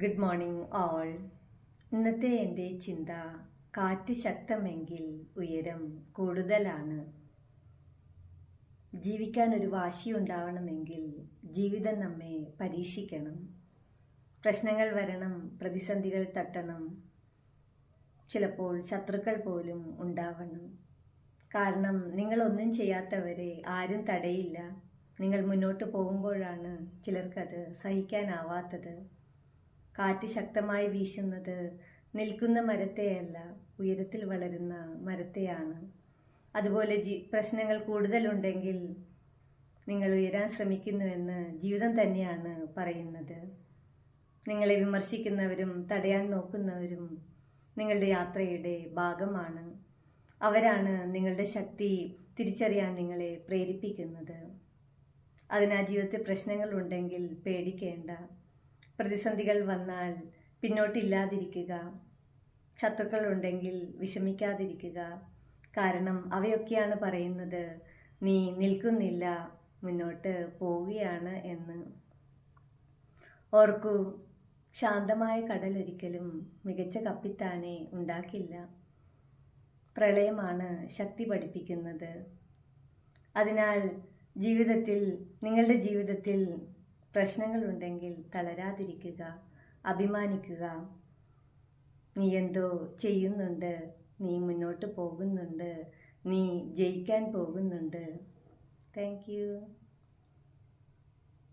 Good morning all. ഇന്നത്തെ എൻ്റെ ചിന്ത, കാറ്റ് ശക്തമെങ്കിൽ ഉയരം കൂടുതലാണ്. ജീവിക്കാൻ ഒരു വാശിയുണ്ടാവണമെങ്കിൽ ജീവിതം നമ്മെ പരീക്ഷിക്കണം. പ്രശ്നങ്ങൾ വരണം, പ്രതിസന്ധികൾ തട്ടണം, ചിലപ്പോൾ ശത്രുക്കൾ പോലും ഉണ്ടാവണം. കാരണം നിങ്ങളൊന്നും ചെയ്യാത്തവരെ ആരും തടയില്ല. നിങ്ങൾ മുന്നോട്ട് പോകുമ്പോഴാണ് ചിലർക്കത് സഹിക്കാനാവാത്തത്. കാറ്റ് ശക്തമായി വീശുന്നത് നിൽക്കുന്ന മരത്തെയല്ല, ഉയരത്തിൽ വളരുന്ന മരത്തെയാണ്. അതുപോലെ പ്രശ്നങ്ങൾ കൂടുതലുണ്ടെങ്കിൽ നിങ്ങൾ ഉയരാൻ ശ്രമിക്കുന്നുവെന്ന് ജീവിതം തന്നെയാണ് പറയുന്നത്. നിങ്ങളെ വിമർശിക്കുന്നവരും തടയാൻ നോക്കുന്നവരും നിങ്ങളുടെ യാത്രയുടെ ഭാഗമാണ്. അവരാണ് നിങ്ങളുടെ ശക്തി തിരിച്ചറിയാൻ നിങ്ങളെ പ്രേരിപ്പിക്കുന്നത്. അതിനാൽ ജീവിതത്തിൽ പ്രശ്നങ്ങളുണ്ടെങ്കിൽ പേടിക്കേണ്ട. പ്രതിസന്ധികൾ വന്നാൽ പിന്നോട്ടില്ലാതിരിക്കുക. ശത്രുക്കളുണ്ടെങ്കിൽ വിഷമിക്കാതിരിക്കുക. കാരണം അവയൊക്കെയാണ് പറയുന്നത് നീ നിൽക്കുന്നില്ല, മുന്നോട്ട് പോവുകയാണ് എന്ന്. ഓർക്കൂ, ശാന്തമായ കടലൊരിക്കലും മികച്ച കപ്പിത്താനെ ഉണ്ടാക്കില്ല. പ്രളയമാണ് ശക്തി പഠിപ്പിക്കുന്നത്. അതിനാൽ നിങ്ങളുടെ ജീവിതത്തിൽ പ്രശ്നങ്ങളുണ്ടെങ്കിൽ തളരാതിരിക്കുക, അഭിമാനിക്കുക. നീ എന്തോ ചെയ്യുന്നുണ്ട്, നീ മുന്നോട്ട് പോകുന്നുണ്ട്, നീ ജയിക്കാൻ പോകുന്നുണ്ട്. Thank you.